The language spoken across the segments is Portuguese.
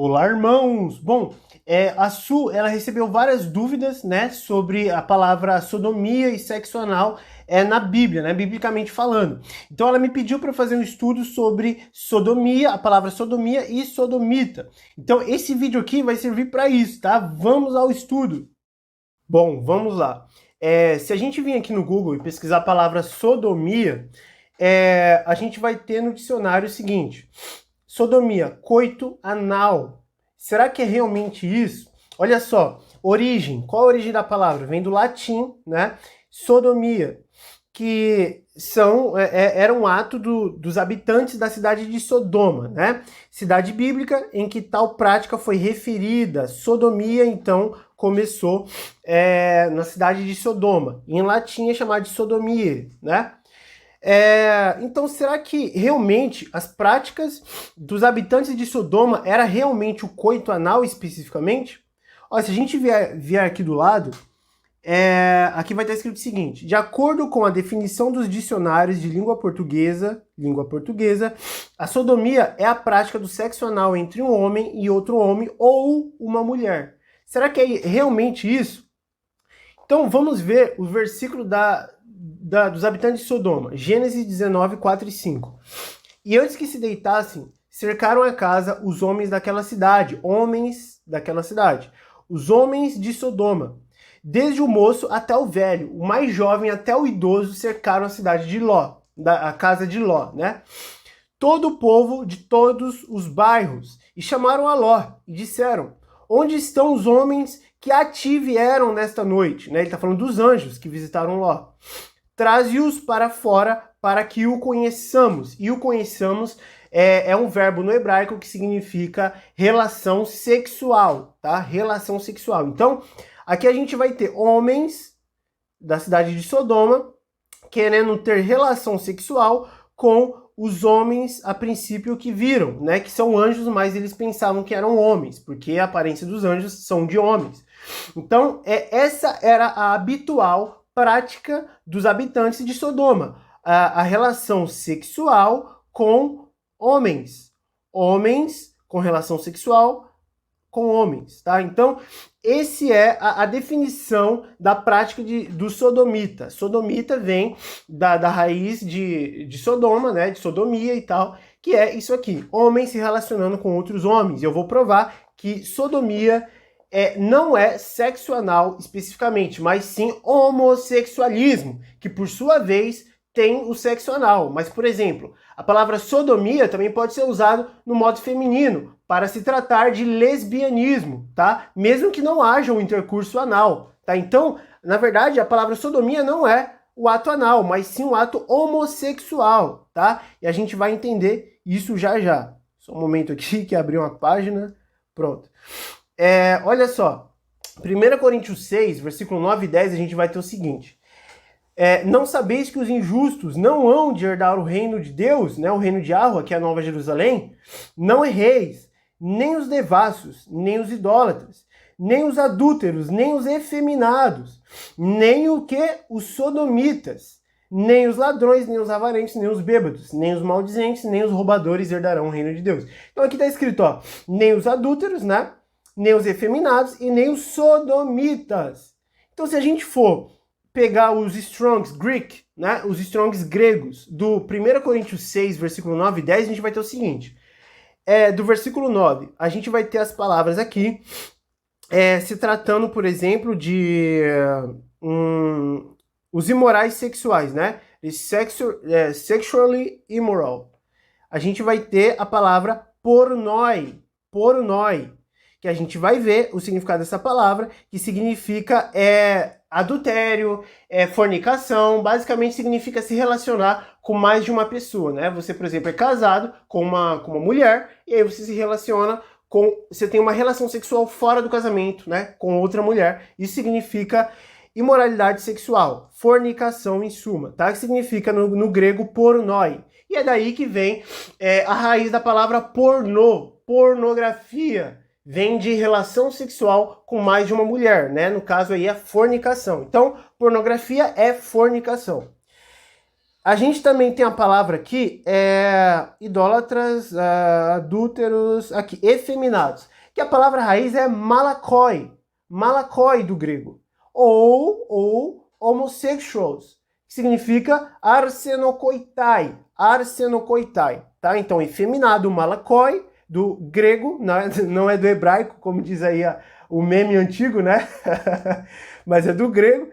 Olá, irmãos! Bom, a Su, ela recebeu várias dúvidas, né, sobre a palavra sodomia e sexo anal na Bíblia, né, biblicamente falando. Então ela me pediu para fazer um estudo sobre sodomia, a palavra sodomia e sodomita. Então esse vídeo aqui vai servir para isso, tá? Vamos ao estudo. Bom, vamos lá. Se a gente vir aqui no Google e pesquisar a palavra sodomia, a gente vai ter no dicionário o seguinte: sodomia, coito anal. Será que é realmente isso? Olha só, origem. Qual a origem da palavra? Vem do latim, né? Sodomia, que era um ato dos habitantes da cidade de Sodoma, né? Cidade bíblica em que tal prática foi referida. Sodomia, então, começou na cidade de Sodoma. Em latim é chamado de sodomia, né? Então, será que realmente as práticas dos habitantes de Sodoma era realmente o coito anal especificamente? Olha, se a gente vier aqui do lado, aqui vai estar escrito o seguinte: de acordo com a definição dos dicionários de língua portuguesa, a sodomia é a prática do sexo anal entre um homem e outro homem ou uma mulher. Será que é realmente isso? Então vamos ver o versículo dos habitantes de Sodoma, Gênesis 19, 4 e 5. E antes que se deitassem, cercaram a casa os homens daquela cidade, os homens de Sodoma. Desde o moço até o velho, o mais jovem até o idoso, cercaram a cidade de Ló, a casa de Ló, né? Todo o povo de todos os bairros, e chamaram a Ló, e disseram: onde estão os homens que a ti vieram nesta noite? Né? Ele está falando dos anjos que visitaram Ló. Traze-os para fora para que o conheçamos. E o conheçamos é um verbo no hebraico que significa relação sexual, tá? Relação sexual. Então, aqui a gente vai ter homens da cidade de Sodoma querendo ter relação sexual com os homens, a princípio, que viram, né? Que são anjos, mas eles pensavam que eram homens, porque a aparência dos anjos são de homens. Então, essa era a habitual prática dos habitantes de Sodoma, a relação sexual com homens. Homens com relação sexual com homens, tá? Então, esse é a definição da prática do sodomita. Sodomita vem da raiz de Sodoma, né? De sodomia e tal, que é isso aqui: homens se relacionando com outros homens. E eu vou provar que sodomia não é sexo anal especificamente, mas sim homossexualismo, que por sua vez tem o sexo anal. Mas, por exemplo, a palavra sodomia também pode ser usada no modo feminino, para se tratar de lesbianismo, tá? Mesmo que não haja um intercurso anal, tá? Então, na verdade, a palavra sodomia não é o ato anal, mas sim o ato homossexual, tá? E a gente vai entender isso já já. Só um momento aqui que abri uma página. Pronto. Olha só, 1 Coríntios 6, versículo 9 e 10, a gente vai ter o seguinte: não sabeis que os injustos não hão de herdar o reino de Deus, né, o reino de Yahweh, que é a Nova Jerusalém? Não erreis, nem os devassos, nem os idólatras, nem os adúlteros, nem os efeminados, nem o que? Os sodomitas, nem os ladrões, nem os avarentos, nem os bêbados, nem os maldizentes, nem os roubadores herdarão o reino de Deus. Então aqui está escrito, ó, nem os adúlteros, né? Nem os efeminados e nem os sodomitas. Então, se a gente for pegar os Strongs Greek, né, os Strongs gregos, do 1 Coríntios 6, versículo 9 e 10, a gente vai ter o seguinte: do versículo 9, a gente vai ter as palavras aqui, se tratando, por exemplo, de os imorais sexuais, né? Sexually immoral. A gente vai ter a palavra pornoi, que a gente vai ver o significado dessa palavra, que significa adultério, fornicação. Basicamente significa se relacionar com mais de uma pessoa, né? Você, por exemplo, é casado com uma mulher, e aí você se relaciona você tem uma relação sexual fora do casamento, né? Com outra mulher. Isso significa imoralidade sexual, fornicação em suma, tá? Que significa no grego pornoi. E é daí que vem a raiz da palavra pornô, pornografia. Vem de relação sexual com mais de uma mulher, né? No caso aí, a fornicação. Então, pornografia é fornicação. A gente também tem a palavra aqui, idólatras, adúlteros, aqui, efeminados, que a palavra raiz é malakoi, malakoi do grego, ou homosexuals, que significa arsenokoitai, arsenokoitai, tá? Então, efeminado, malakoi, do grego, não é do hebraico, como diz aí o meme antigo, né? Mas é do grego.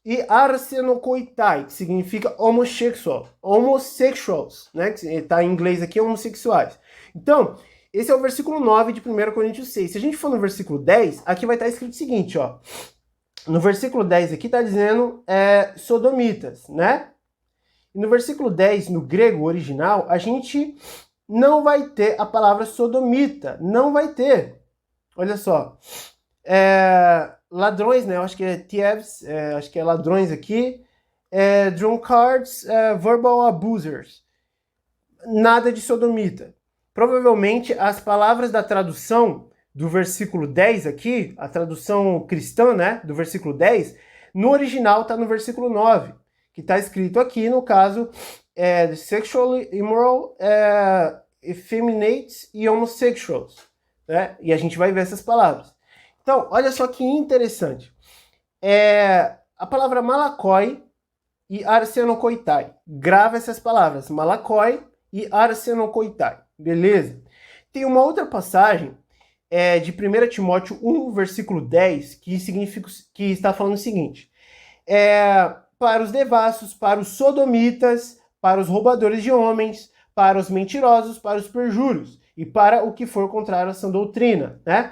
E arsenokoitai, que significa homossexuals, né? Que está em inglês aqui, homossexuais. Então, esse é o versículo 9 de 1 Coríntios 6. Se a gente for no versículo 10, aqui vai estar escrito o seguinte, ó. No versículo 10 aqui está dizendo sodomitas, né? E no versículo 10, no grego original, a gente não vai ter a palavra sodomita. Não vai ter. Olha só. Ladrões, né? Eu acho que é thieves, acho que é ladrões aqui. Drunkards, verbal abusers. Nada de sodomita. Provavelmente as palavras da tradução do versículo 10 aqui, a tradução cristã, né? Do versículo 10, no original está no versículo 9, que está escrito aqui, no caso, sexually immoral, effeminate e homosexuals. Né? E a gente vai ver essas palavras. Então, olha só que interessante. A palavra malakoi e arsenokoitai. Grava essas palavras, malakoi e arsenokoitai. Beleza? Tem uma outra passagem de 1 Timóteo 1, versículo 10, que está falando o seguinte. Para os devassos, para os sodomitas, para os roubadores de homens, para os mentirosos, para os perjuros e para o que for contrário à sã doutrina, né?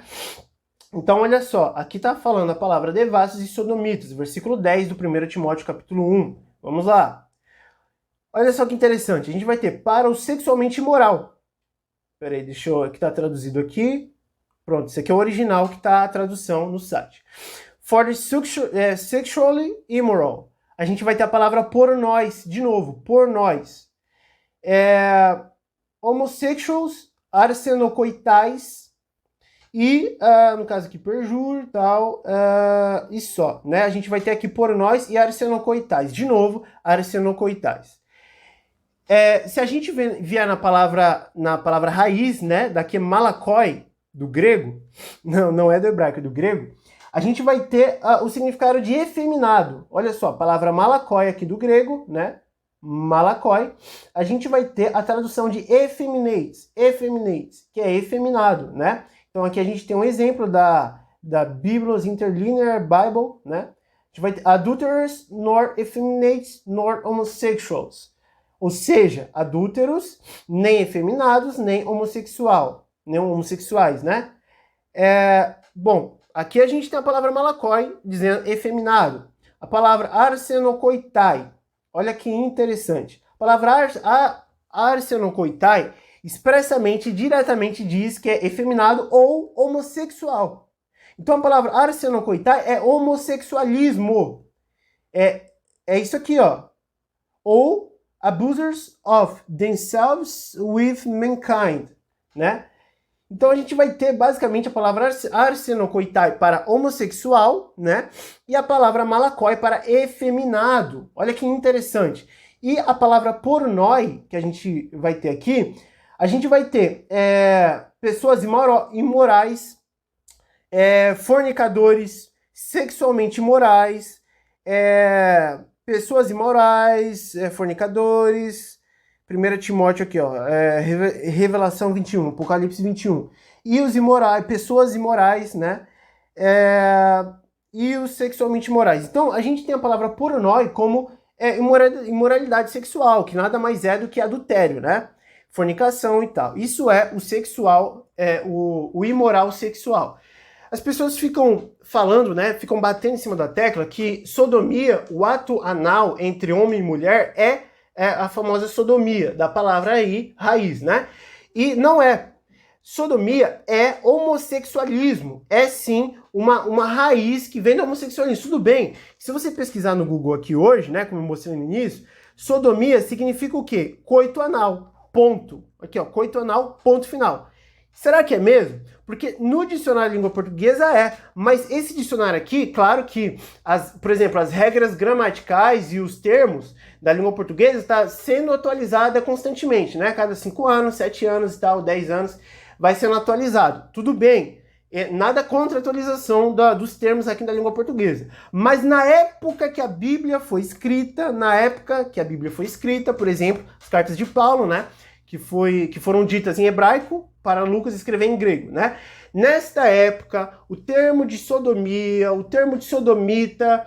Então, olha só, aqui está falando a palavra devassos e sodomitas, versículo 10 do 1 Timóteo capítulo 1. Vamos lá. Olha só que interessante, a gente vai ter para o sexualmente imoral. Peraí, deixa eu... Aqui está traduzido aqui. Pronto, esse aqui é o original que está a tradução no site. For the sexually immoral. A gente vai ter a palavra pornós, de novo, pornós. Homosexuals, arsenokoitais, e, no caso aqui, perjur, tal, e só, né? A gente vai ter aqui pornós e arsenokoitais. De novo, arsenokoitais. Se a gente vier na palavra raiz, né? Daqui é malakoi, do grego, não é do hebraico, é do grego, a gente vai ter o significado de efeminado. Olha só, a palavra malakoi aqui do grego, né? Malakoi, a gente vai ter a tradução de effeminates, que é efeminado, né? Então aqui a gente tem um exemplo da Biblos Interlinear Bible, né? A gente vai ter adulterers, nor effeminates, nor homosexuals. Ou seja, adúlteros, nem efeminados, nem homossexuais, né? Bom, aqui a gente tem a palavra malakoi, dizendo efeminado. A palavra arsenokoitai, olha que interessante. A palavra arsenokoitai expressamente, diretamente diz que é efeminado ou homossexual. Então a palavra arsenokoitai é homossexualismo. É isso aqui, ó. Ou abusers of themselves with mankind, né? Então a gente vai ter basicamente a palavra arsenokoitai para homossexual, né? E a palavra malakoi para efeminado. Olha que interessante. E a palavra pornoi, que a gente vai ter aqui, a gente vai ter pessoas imorais, fornicadores, sexualmente imorais, pessoas imorais, fornicadores, 1 Timóteo aqui, ó, Revelação 21, Apocalipse 21. E os imorais, pessoas imorais, né? E os sexualmente imorais. Então, a gente tem a palavra pornoi como imoralidade sexual, que nada mais é do que adultério, né? Fornicação e tal. Isso é o sexual, o imoral sexual. As pessoas ficam falando, né, ficam batendo em cima da tecla que sodomia, o ato anal entre homem e mulher, é a famosa sodomia, da palavra aí, raiz, né? E não é. Sodomia é homossexualismo. É sim uma raiz que vem do homossexualismo. Tudo bem, se você pesquisar no Google aqui hoje, né, como eu mostrei no início, sodomia significa o quê? Coito anal. Ponto. Aqui, ó, coito anal, ponto final. Será que é mesmo? Porque no dicionário de língua portuguesa mas esse dicionário aqui, claro que, por exemplo, as regras gramaticais e os termos da língua portuguesa está sendo atualizada constantemente, né? Cada 5 anos, 7 anos e tal, 10 anos, vai sendo atualizado. Tudo bem, nada contra a atualização dos termos aqui da língua portuguesa. Mas na época que a Bíblia foi escrita, por exemplo, as cartas de Paulo, né? Que foram ditas em hebraico para Lucas escrever em grego, né? Nesta época, o termo de sodomia, o termo de sodomita,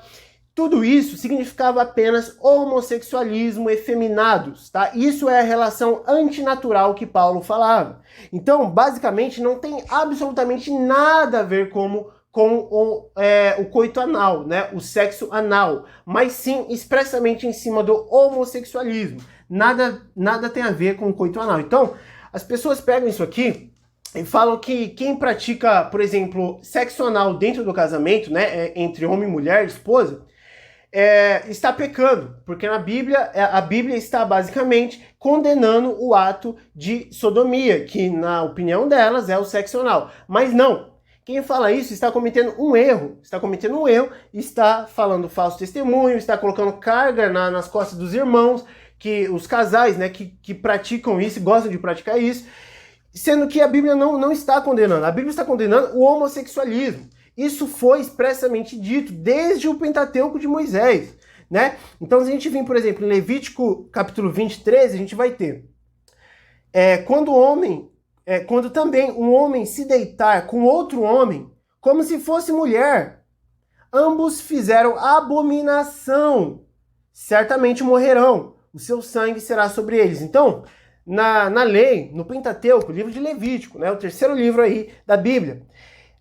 tudo isso significava apenas homossexualismo, efeminados, tá? Isso é a relação antinatural que Paulo falava. Então, basicamente, não tem absolutamente nada a ver com o coito anal, né? O sexo anal, mas sim expressamente em cima do homossexualismo. Nada tem a ver com o coito anal. Então, as pessoas pegam isso aqui e falam que quem pratica, por exemplo, sexo anal dentro do casamento, né, entre homem e mulher, esposa, está pecando, porque na Bíblia, a Bíblia está basicamente condenando o ato de sodomia, que na opinião delas é o sexo anal. Mas não, quem fala isso está cometendo um erro, está falando falso testemunho, está colocando carga nas costas dos irmãos, que os casais, né, que praticam isso, gostam de praticar isso, sendo que a Bíblia não está condenando, a Bíblia está condenando o homossexualismo. Isso foi expressamente dito desde o Pentateuco de Moisés, né? Então, se a gente vir, por exemplo, em Levítico capítulo 23, a gente vai ter quando também um homem se deitar com outro homem, como se fosse mulher, ambos fizeram abominação, certamente morrerão, o seu sangue será sobre eles. Então, na lei, no Pentateuco, livro de Levítico, né, o terceiro livro aí da Bíblia,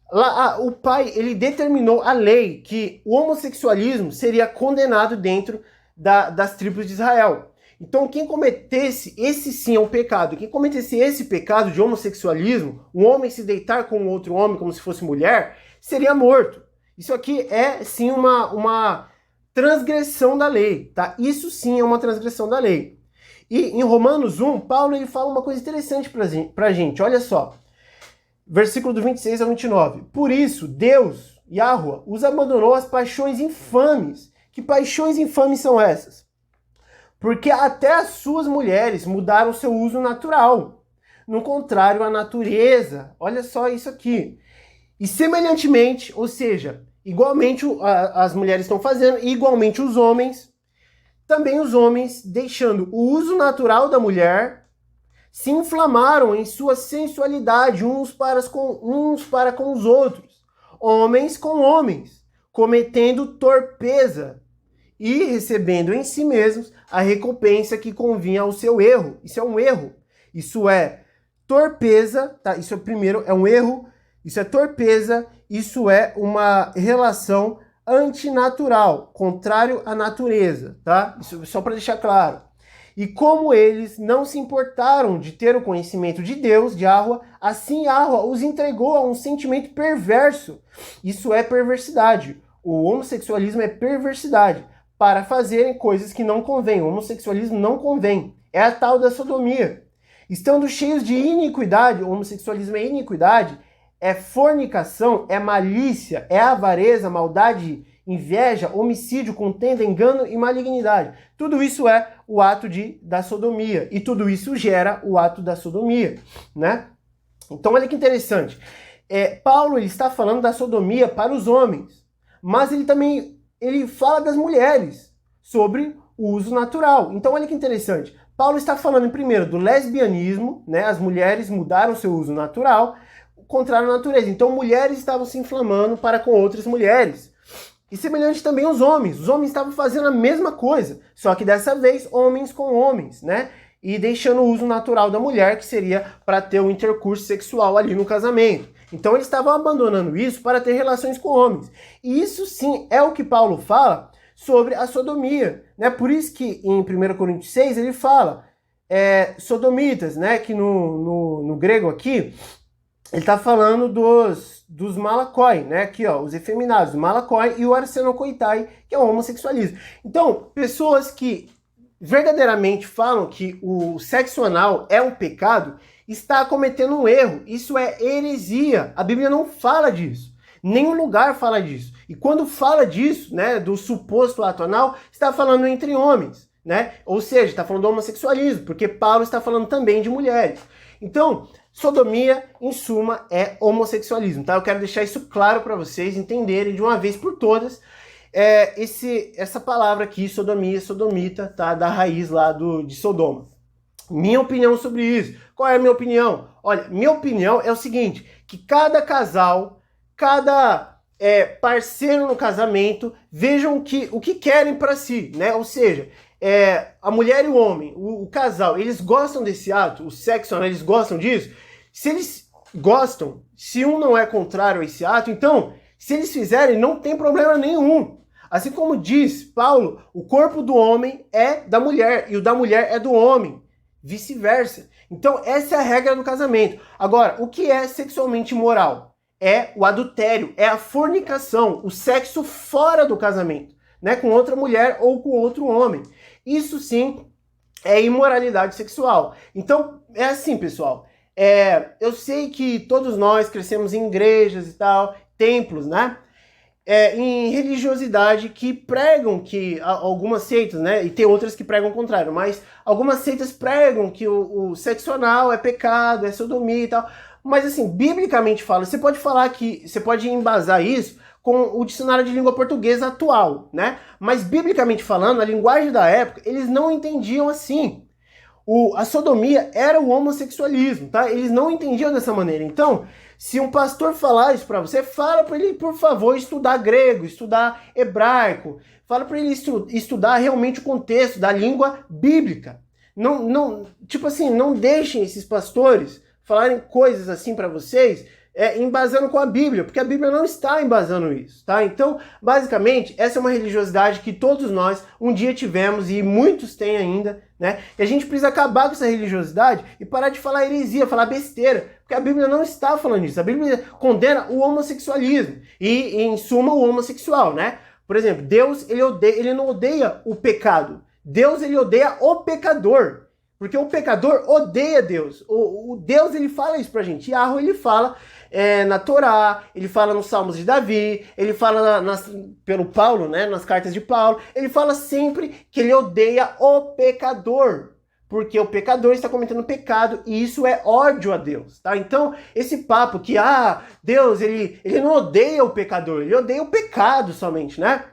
lá, o pai, ele determinou a lei que o homossexualismo seria condenado dentro das tribos de Israel. Então, quem cometesse, esse sim é um pecado, quem cometesse esse pecado de homossexualismo, um homem se deitar com outro homem como se fosse mulher, seria morto. Isso aqui é sim uma transgressão da lei, tá? Isso sim é uma transgressão da lei. E em Romanos 1, Paulo ele fala uma coisa interessante pra gente, olha só. Versículo do 26 ao 29. Por isso, Deus, Yahweh, os abandonou às paixões infames. Que paixões infames são essas? Porque até as suas mulheres mudaram seu uso natural, no contrário à natureza. Olha só isso aqui. E semelhantemente, ou seja, igualmente as mulheres estão fazendo, e igualmente os homens, também os homens, deixando o uso natural da mulher, se inflamaram em sua sensualidade uns para com os outros, homens com homens, cometendo torpeza e recebendo em si mesmos a recompensa que convinha ao seu erro. Isso é um erro. Isso é torpeza, tá? Isso é primeiro, é um erro. Isso é torpeza, isso é uma relação antinatural, contrário à natureza, tá? Isso só para deixar claro. E como eles não se importaram de ter o conhecimento de Deus, de Yahweh, assim Yahweh os entregou a um sentimento perverso. Isso é perversidade. O homossexualismo é perversidade, para fazerem coisas que não convêm. O homossexualismo não convém. É a tal da sodomia. Estando cheios de iniquidade, o homossexualismo é iniquidade, é fornicação, é malícia, é avareza, maldade, inveja, homicídio, contenda, engano e malignidade. Tudo isso é o ato da sodomia. E tudo isso gera o ato da sodomia, né? Então olha que interessante. Paulo ele está falando da sodomia para os homens, mas ele fala das mulheres, sobre o uso natural. Então olha que interessante. Paulo está falando primeiro do lesbianismo, né? As mulheres mudaram seu uso natural, contrário à natureza. Então mulheres estavam se inflamando para com outras mulheres. E semelhante também aos homens. Os homens estavam fazendo a mesma coisa, só que dessa vez homens com homens, né? E deixando o uso natural da mulher, que seria para ter um intercurso sexual ali no casamento. Então eles estavam abandonando isso para ter relações com homens. E isso sim é o que Paulo fala sobre a sodomia, né? Por isso que em 1 Coríntios 6 ele fala sodomitas, né? Que no grego aqui ele está falando dos malakoi, né? Aqui, ó, os efeminados, o malakoi e o arsenokoitai, que é o homossexualismo. Então, pessoas que verdadeiramente falam que o sexo anal é um pecado, está cometendo um erro. Isso é heresia. A Bíblia não fala disso. Nenhum lugar fala disso. E quando fala disso, né, do suposto ato anal, está falando entre homens, né? Ou seja, está falando do homossexualismo, porque Paulo está falando também de mulheres. Então, sodomia, em suma, é homossexualismo, tá? Eu quero deixar isso claro para vocês entenderem de uma vez por todas essa palavra aqui, sodomia, sodomita, tá? Da raiz lá de Sodoma. Minha opinião sobre isso. Qual é a minha opinião? Olha, minha opinião é o seguinte, que cada casal, cada parceiro no casamento, vejam o que querem para si, né? Ou seja, a mulher e o homem, o casal, eles gostam desse ato, o sexo, né? Eles gostam disso. Se eles gostam, se um não é contrário a esse ato, então, se eles fizerem, não tem problema nenhum. Assim como diz Paulo, o corpo do homem é da mulher e o da mulher é do homem. Vice-versa. Então, essa é a regra do casamento. Agora, o que é sexualmente imoral? É o adultério, é a fornicação, o sexo fora do casamento, né? Com outra mulher ou com outro homem. Isso sim é imoralidade sexual. Então, é assim, pessoal. Eu sei que todos nós crescemos em igrejas e tal, templos, né? Em religiosidade que pregam que algumas seitas, né, e tem outras que pregam o contrário, mas algumas seitas pregam que o sexo anal é pecado, é sodomia e tal, mas assim, biblicamente fala, você pode embasar isso com o dicionário de língua portuguesa atual, né, mas biblicamente falando, a linguagem da época, eles não entendiam assim. A sodomia era o homossexualismo, tá? Eles não entendiam dessa maneira. Então, se um pastor falar isso para você, fala para ele, por favor, estudar grego, estudar hebraico, fala para ele estudar realmente o contexto da língua bíblica. Tipo assim, não deixem esses pastores falarem coisas assim para vocês, embasando com a Bíblia, porque a Bíblia não está embasando isso, tá? Então, basicamente, essa é uma religiosidade que todos nós um dia tivemos e muitos têm ainda, né? E a gente precisa acabar com essa religiosidade e parar de falar heresia, falar besteira, porque a Bíblia não está falando isso. A Bíblia condena o homossexualismo e em suma, o homossexual, né? Por exemplo, Deus, ele não odeia o pecado. Deus, ele odeia o pecador. Porque o pecador odeia Deus. O Deus, ele fala isso pra gente. Yahweh, ele fala na Torá, ele fala nos Salmos de Davi, ele fala pelo Paulo, né, nas cartas de Paulo, ele fala sempre que ele odeia o pecador. Porque o pecador está cometendo pecado e isso é ódio a Deus, tá? Então, esse papo que, Deus, ele não odeia o pecador, ele odeia o pecado somente, né?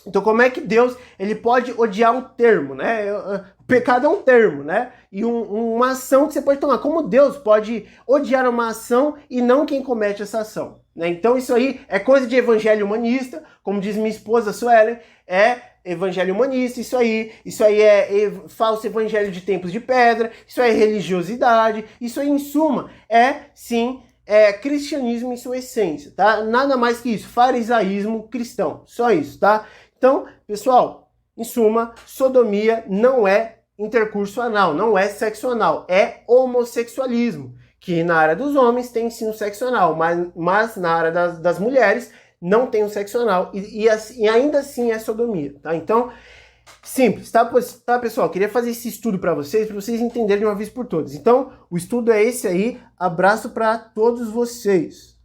Então, como é que Deus ele pode odiar um termo, né? O pecado é um termo, né? E uma ação que você pode tomar. Como Deus pode odiar uma ação e não quem comete essa ação, né? Então, isso aí é coisa de evangelho humanista, como diz minha esposa Suelen, é evangelho humanista, isso aí é falso evangelho de tempos de pedra, isso é religiosidade, isso aí, em suma, sim, cristianismo em sua essência, tá? Nada mais que isso, farisaísmo cristão, só isso, tá? Então, pessoal, em suma, sodomia não é intercurso anal, não é sexo anal, é homossexualismo, que na área dos homens tem sim o sexo anal, mas na área das mulheres não tem o sexo anal e ainda assim é sodomia, tá? Então, simples, tá pessoal? Queria fazer esse estudo para vocês entenderem de uma vez por todas. Então, o estudo é esse aí, abraço para todos vocês.